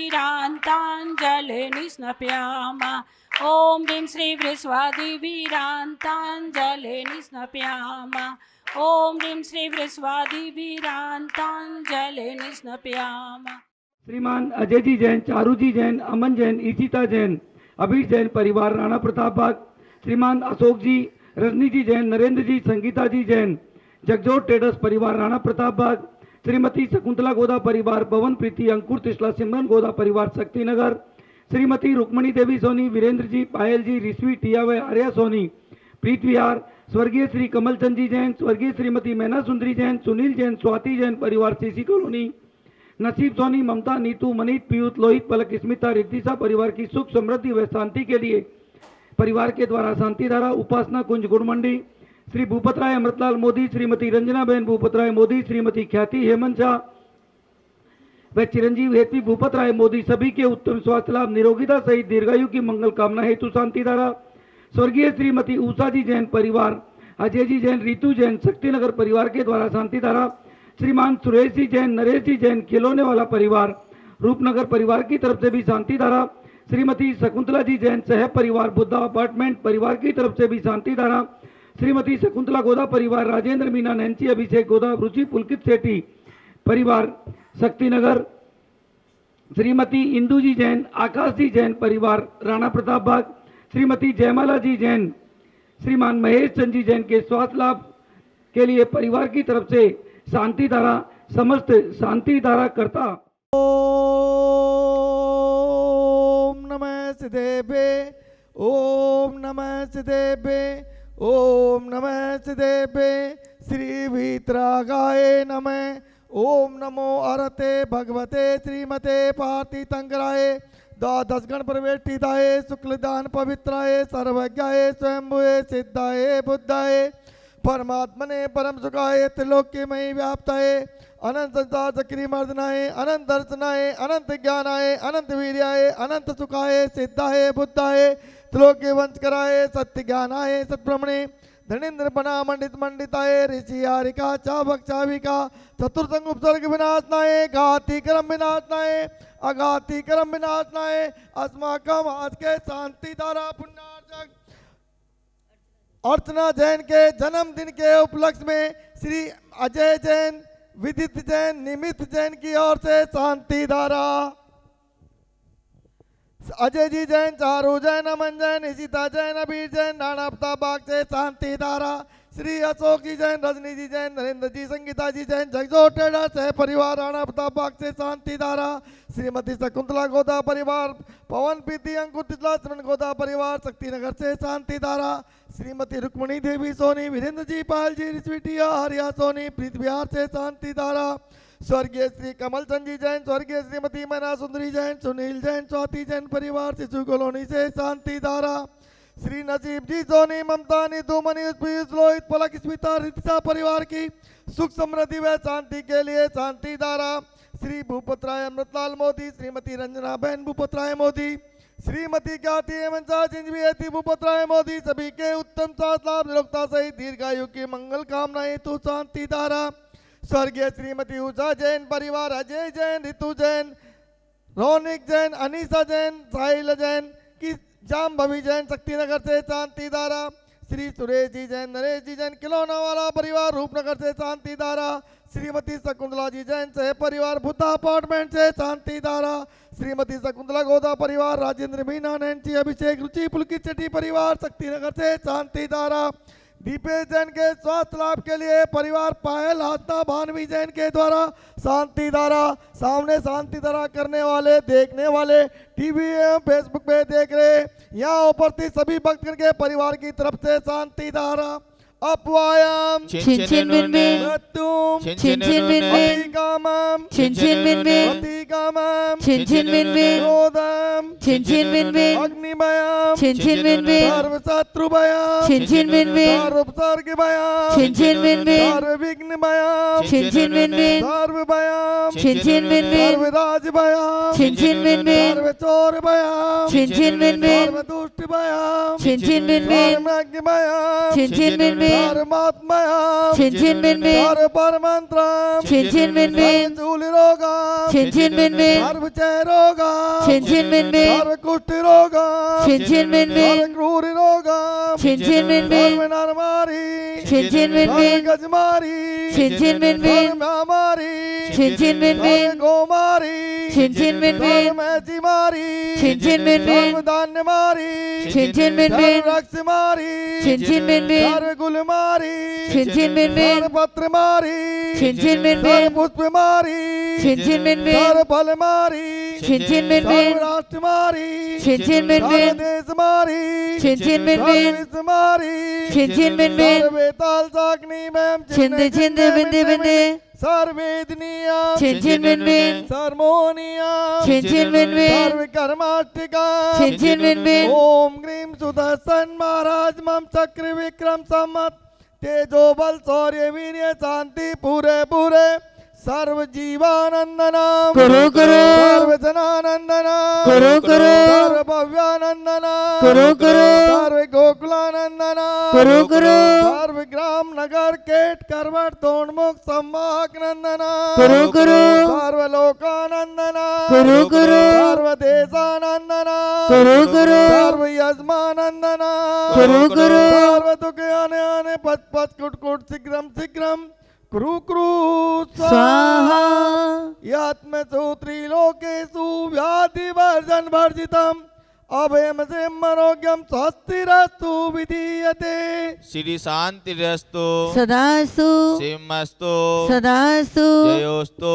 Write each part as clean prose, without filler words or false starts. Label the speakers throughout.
Speaker 1: वृस्वादिवीरान्ताञ्जलिर्निस्नप्यामः ॐ ह्रीं श्री वृस्वादिवीरान्ताञ्जलिर्निस्नप्यामः ॐ ह्रीं श्री वृस्वादिवीरान्ताञ्जलिर्निस्नप्यामः।
Speaker 2: श्रीमान अजय जी जैन, चारू जी जैन, अमन जैन, ईशिता जैन, अबीर जैन परिवार राणा प्रताप बाग। श्रीमान अशोक जी, रजनी जी जैन, नरेंद्र जी, संगीता जी जैन, जगजोत ट्रेडर्स परिवार राणा प्रताप बाग। श्रीमती शकुंतला गोदा परिवार पवन प्रीति, अंकुर तिस्ला, सिमरन गोदा परिवार शक्तिनगर। श्रीमती रुक्मणी देवी सोनी, वीरेंद्र जी, पायल जी, ऋषि टियावे, आर्या सोनी, प्रीत विहार। स्वर्गीय श्री कमलचंद जी जैन, स्वर्गीय श्रीमती मैना सुंदरी जैन, सुनील जैन, स्वाति जैन परिवार सीसी कॉलोनी। नसीब सोनी, ममता, नीतू, मनीत, पीयूष, लोहित, पलक, स्मिता, रिद्धिसा परिवार की सुख समृद्धि व शांति के लिए परिवार के द्वारा शांति धारा उपासना कुंज गुड़ मंडी। श्री भूपत राय अमृतलाल मोदी, श्रीमती रंजना बहन भूपत राय मोदी, श्रीमती ख्याति हेमंत शाह व चिरंजीव हेतवी भूपत राय मोदी सभी के उत्तम स्वास्थ्य लाभ, निरोगिता सहित दीर्घायु की मंगल कामना हेतु शांति धारा। स्वर्गीय श्रीमती उषा जी जैन परिवार, अजय जी जैन, रीतू जैन, शक्तिनगर परिवार के द्वारा शांति धारा। श्रीमान सुरेश जी जैन, नरेश जी जैन, खिलौने वाला परिवार रूपनगर परिवार की तरफ से भी शांति धारा। श्रीमती शकुंतला जी जैन, सह परिवार बुद्धा अपार्टमेंट परिवार की तरफ से भी शांति धारा। श्रीमती शकुंतला गोदा परिवार, राजेंद्र मीना, नैन्सी, अभिषेक गोदा, रुचि, पुलकित सेठी परिवार शक्तिनगर। श्रीमती इंदू जी जैन, आकाश जी जैन परिवार राणा प्रताप बाग। श्रीमती जयमाला जी जैन, श्रीमान महेश चंद जी जैन के स्वास्थ्य लाभ के लिए परिवार की तरफ से शांति धारा, समस्त शांति धारा करता।
Speaker 3: ओम नमः सिद्धेभ्ये, ओम नमः सिद्धेभ्ये, ओम नमः सिद्धेभ्ये। श्री वीतरागाय नमः। ओम नमो अरते भगवते श्रीमते पार्थितंकराय द्वादश गण प्रवेष्टिताय शुक्लदान पवित्राय सर्वज्ञाय स्वयंभुवे सिद्धाय बुद्धाय परमात्मने परम सुखाय त्रिलोक्यमयी व्याप्ताय अनंत संसार चक्री मर्दनाय अनंत दर्शनाय अनंत ज्ञानाय अनंत वीर्याय अनंत सुखाय सिद्धाय बुद्धाय त्रिलोक्य वंश कराय सत्य ज्ञानाय सत्ब्रह्मणे धनेन्द्र बना मंडित मंडिताय ऋषि हारिका चावक चाविका चतुर्संग उपसर्ग विनाशनाय घाती कर्म विनाशनाय अघाती कर्म विनाशनाय अस्माकम आज के शांति धारा पुण्यार्चक अर्चना जैन के जन्मदिन के उपलक्ष्य में श्री अजय जैन, विदित जैन, निमित जैन की ओर से शांति धारा। अजय जी जैन, चारू जैन, अमन जैन, ईशिता जैन, अबीर जैन, राणा प्रताप बाग से शांति धारा। श्री अशोक जी जैन, रजनी जी जैन, नरेंद्र जी, संगीता जी जैन, जगजोत ट्रेडर्स सह परिवार राणा प्रताप बाग से शांति धारा। श्रीमती शकुंतला गोदा परिवार, पवन प्रीति, अंकुर तितला, श्रवण गोदा परिवार शक्तिनगर से शांति धारा। श्रीमती रुक्मणी देवी सोनी, वीरेंद्र जी, पायल जी, रिश्विटिया, हरिया सोनी, प्रीत विहार से शांति धारा। स्वर्गीय श्री कमलचंद जी जैन, स्वर्गीय श्रीमती मैना सुंदरी जैन, सुनील जैन, स्वाति जैन परिवार शिशु कॉलोनी से शांति धारा। श्री नसीब जी सोनी, ममता, नीतू, मनीष, पीयूष, लोहित, पलक, स्मिता, रितिशा परिवार की सुख समृद्धि व शांति के लिए शांति धारा। श्री भूपत राय अमृतलाल मोदी, श्रीमती रंजना बहन भूपत राय मोदी, श्रीमती ख्याति हेमंत शाह, चिंजवी भूपत राय मोदी सभी के उत्तम स्वास्थ्य लाभ, निरोगता सहित दीर्घायु की मंगल कामना हेतु शांति धारा। स्वर्गीय श्रीमती उषा जैन परिवार, अजय जैन, ऋतु जैन, रौनिक जैन, अनीसा जैन, साहिल जैन की जाम्भवी जैन शक्तिनगर से शांति धारा। श्री सुरेश जी जैन, नरेश जी जैन, खिलौना वाला परिवार रूपनगर से शांति धारा। श्रीमती शकुंतला जी जैन, सह परिवार बुद्धा अपार्टमेंट से शांति धारा। श्रीमती शकुंतला गोदा परिवार, राजेंद्र मीना, नैन्सी, अभिषेक, रुचि, पुलकित सेठी परिवार शक्तिनगर से शांति धारा। दीपेश जैन के स्वास्थ्य लाभ के लिए परिवार पायल हाथना भानवी जैन के द्वारा शांति धारा। सामने शांति धारा करने वाले, देखने वाले, टीवी एवं फेसबुक पे देख रहे यहाँ उपस्थित सभी भक्तगण के परिवार की तरफ से शांति धारा। अपवायम मृत्युम अतिकामम रोदन
Speaker 4: छिन छिन बिन बिन
Speaker 3: अग्निभयम्
Speaker 4: छिन छिन बिन बिन
Speaker 3: सर्वशत्रुभयम्
Speaker 4: छिन छिन बिन बिन
Speaker 3: सर्वोपसर्गभयम्
Speaker 4: छिन छिन बिन बिन
Speaker 3: सर्वविघ्नभयम्
Speaker 4: छिन छिन बिन बिन
Speaker 3: सर्वभयम्
Speaker 4: छिन छिन बिन बिन
Speaker 3: सर्वराजभयम्
Speaker 4: छिन छिन बिन बिन
Speaker 3: सर्वचोरभयम्
Speaker 4: छिन छिन बिन बिन
Speaker 3: सर्वदुष्टभयम्
Speaker 4: छिन छिन बिन बिन
Speaker 3: सर्वज्ञभयम्
Speaker 4: छिन छिन बिन बिन
Speaker 3: सर्वमात्मयम्
Speaker 4: छिन छिन बिन बिन
Speaker 3: सर्वपरमन्त्रम्
Speaker 4: छिन छिन बिन बिन
Speaker 3: सर्वचूलिरोगम्
Speaker 4: छिन छिन बिन बिन
Speaker 3: सर्वक्षयरोगम्
Speaker 4: छिन छिन बिन बिन
Speaker 3: सर्वकुष्ठरोगम्
Speaker 4: छिन छिन बिन बिन
Speaker 3: सर्वक्रूरिरोगम्
Speaker 4: छिन छिन बिन बिन
Speaker 3: सर्वनरमारी
Speaker 4: छिन छिन बिन बिन
Speaker 3: सर्वगजमारी
Speaker 4: छिन छिन बिन बिन
Speaker 3: सर्वमारी
Speaker 4: छिन छिन बिन बिन
Speaker 3: सर्वगोमारी
Speaker 4: छिन छिन बिन बिन
Speaker 3: सर्वमैथिमारी
Speaker 4: छिन छिन बिन बिन
Speaker 3: सर्वधान्यमारी
Speaker 4: छिन छिन बिन बिन
Speaker 3: सर्वरक्षमारी
Speaker 4: छिन छिन बिन बिन
Speaker 3: सर्वगुलमारी
Speaker 4: छिन छिन बिन बिन
Speaker 3: सर्वपत्रमारी
Speaker 4: छिन छिन बिन बिन
Speaker 3: सर्वपुष्पमारी
Speaker 4: छिन छिन बिन बिन
Speaker 3: सर्वफलमारी
Speaker 4: छिन छिन बिन बिन
Speaker 3: सर्वराष्ट्रमारी
Speaker 4: छिन छिन बिन बिन
Speaker 3: सर्वदेशमारी
Speaker 4: छिन छिन बिन बिन
Speaker 3: सर्वविश्वमारी
Speaker 4: छिन छिन बिन बिन
Speaker 3: सर्वेताल साग्नि में
Speaker 4: छिंद छिंद बिंदे बिंदे
Speaker 3: सर्वेदनीया
Speaker 4: छिन छिन बिन बिन
Speaker 3: सर्वमोनिया
Speaker 4: छिन छिन बिन बिन
Speaker 3: सर्वकर्माष्टिका
Speaker 4: छिन छिन बिन बिन
Speaker 3: ओम ग्रीम सुदर्शन महाराज मम चक्र विक्रम सम्मत तेजो बल शौर्य वीर्य शांति पूरे पूरे सर्व जीवानंदनम
Speaker 4: करो करो
Speaker 3: सर्व जनानंदनम
Speaker 4: करो करो
Speaker 3: सर्व भव्यानंदनम
Speaker 4: करो करो
Speaker 3: सर्व गोकुलानंदनम
Speaker 4: करो करो
Speaker 3: सर्व ग्राम नगर केट करवट तोड़मुख संवाहक नंदनम
Speaker 4: करो करो
Speaker 3: सर्व लोकानंदनम
Speaker 4: करो करो
Speaker 3: सर्व देशानंदनम
Speaker 4: करो करो
Speaker 3: सर्व यजमानंदनम
Speaker 4: करो करो
Speaker 3: सर्व दुख आने आने पच पच कुट कुट शीघ्रम शीघ्रम क्रू क्रू
Speaker 4: स्वाहा
Speaker 3: यात्म त्रिलोकेषु व्याधि वर्जन वर्जितम अभयम आरोग्यम स्वस्तिरस्तु विधीयते
Speaker 5: श्री शांतिरस्तु
Speaker 4: सदास्तु
Speaker 5: सिंहस्तु
Speaker 4: सदास्तु
Speaker 5: जयोस्तु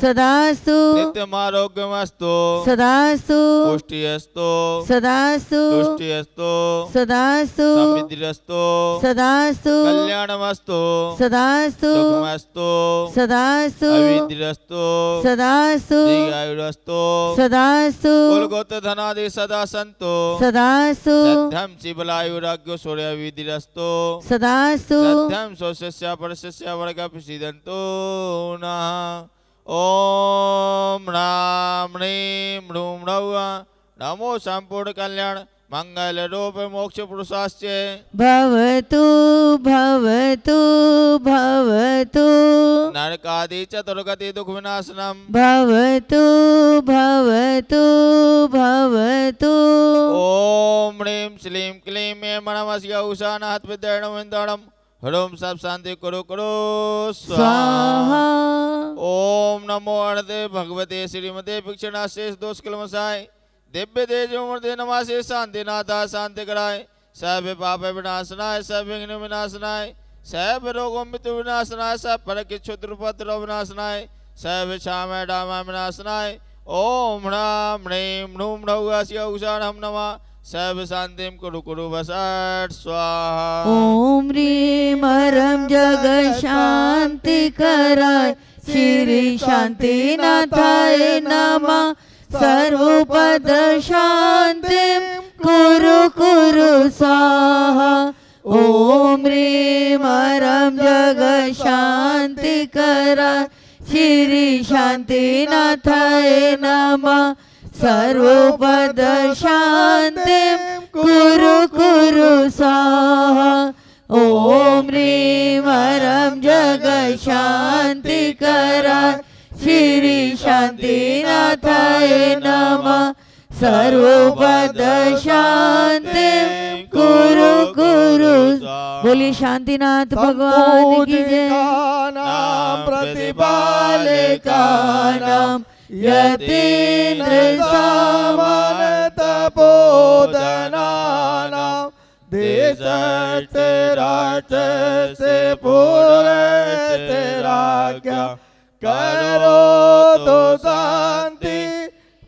Speaker 4: सदास्तु
Speaker 5: नित्यमारोग्यमस्तु
Speaker 4: सदास्तु
Speaker 5: पुष्टियस्तु
Speaker 4: सदास्तु
Speaker 5: तुष्टियस्तु
Speaker 4: सदास्तु
Speaker 5: समृद्धिरस्तु
Speaker 4: सदास्तु
Speaker 5: कल्याणमस्तु
Speaker 4: सदास्तु
Speaker 5: सुखमस्तु
Speaker 4: सदास्तु
Speaker 5: अविद्यस्तु
Speaker 4: सदास्तु
Speaker 5: दीर्घायुरस्तु
Speaker 4: सदास्तु
Speaker 5: कुलगोत्र धनादि सदा संतो
Speaker 4: सदास्तु
Speaker 5: सत्यम शिवलायुराग्यो सूर्यविधिरस्तु
Speaker 4: सदास्तु
Speaker 5: सत्यम स्वस्य परस्य वर्ग प्रसिद्धंतो नः ओम राम ह्रीं ह्रूं ह्रौः नमो संपूर्ण कल्याण मंगल रूप मोक्ष पुरुषास्य
Speaker 4: भवतु भवतु भवतु
Speaker 5: नरकादि चतुर्गति दुख विनाशनम
Speaker 4: भवतु भवतु भवतु
Speaker 5: ओम ह्रीं श्लीं क्लीं मे मनमस्य उषानाथ विद्याणं विंदणम ह्रूं सब शांति कुरु कुरु
Speaker 4: स्वाहा
Speaker 5: ओम नमो अर्धे भगवते श्रीमते भिक्षणा शेष दोष कलमसाय दिव्य तेजो मूर्ति नमासे शांति नाथा शांति कराय सब पाप विनाशनाय सब विघ्न विनाशनाय सब रोगों मृत्यु विनाशनाय सब पर के क्षुद्रपत्र विनाशनाय सब क्षाम डामा विनाशनाय ओम ह्रां ह्रीं ह्रूं ह्रौः उषाणं नमः सब शांतिं कुरु कुरु वसट स्वाहा
Speaker 4: ओम ह्रीं हरं जग शांति कराय श्री शांतिनाथाय नमः सर्वपद शांतिं कुरु कुरु स्वाहा ओम ह्रीं हरं जग शांति कराय श्री शांतिनाथाय नमः सर्वपद शांतिं कुरु कुरु स्वाहा ओम ह्रीं हरं जग शांति कराय श्री शांतिनाथाय नमः सर्वपद शांतिं कुरु कुरु बोलिए शांतिनाथ भगवान की जय
Speaker 3: प्रतिपालकानां यतीन्द्र सामन तपोधनानां देशस्य राष्ट्रस्य पुरस्य राज्ञा करो शांति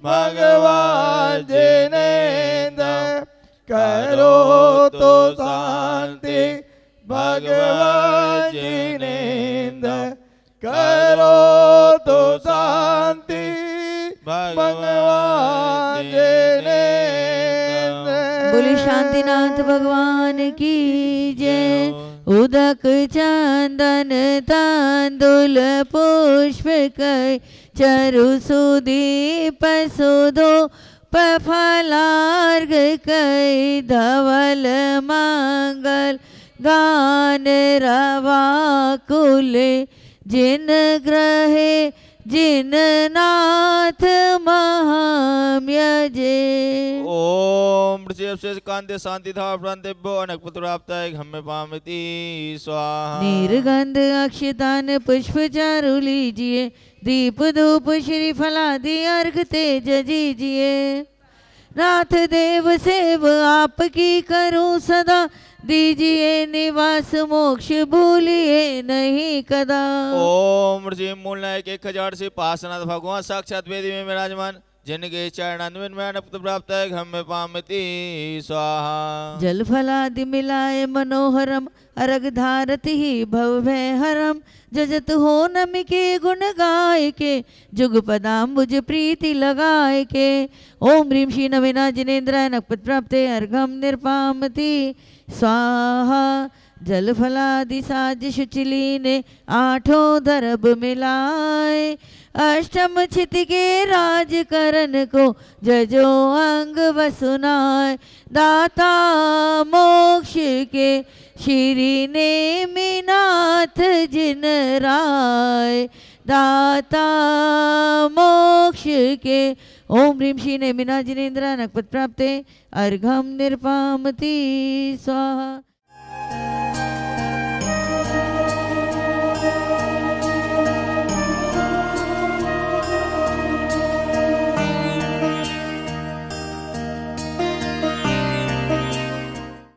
Speaker 3: भगवान जिनेन्द्र करो शांति भगवान जिनेन्द्र करो शांति भगवान जिनेन्द्र
Speaker 4: बोले शांतिनाथ भगवान की जय। उदक चंदन तांदुल पुष्प कई चरु सुदीप सुदो फलार्घ कई धवल मंगल गान रवा कुले जिन ग्रहे जिन नाथ महाम्यजे।
Speaker 5: ओम ऋषि कांते शांति था प्रांतेभ्यो अनक पुत्राप्ताय हमें पामिति स्वाहा।
Speaker 4: निर्गंध अक्षतान पुष्प चारु लीजिए, दीप धूप श्री फलादि अर्घ तेज दीजिए। नाथ देव सेव आपकी करूं सदा, दीजिए निवास मोक्ष भूलिए नहीं कदा।
Speaker 5: ओम ऋषि मूल नायक 1000 से पासनाथ भगवान साक्षात वेदी में विराजमान, जिनके चरणान्वयन में अनंत प्राप्त है हमें पामिति स्वाहा।
Speaker 4: जल फलादि मिलाए मनोहरम, अर्घ धारति ही भव भय हरम। जजत हो नमि के गुण गाय के, जुग पदाम्बुज प्रीति लगाए के। ओम ह्रीं श्री नवीना जिनेन्द्राय नकपत प्राप्ते अर्घम निर्पामति स्वाहा। जल फलादि साज शुचिली ने आठों दरब मिलाए, अष्टम छिति के राज करन को जजो अंग वसुनाय। दाता मोक्ष के श्री नेमिनाथ जिन राय, दाता मोक्ष के। ओम ह्रीं श्री नेमिनाथ जिनेन्द्राय नकपत प्राप्ते अर्घम निर्पामति स्वाहा।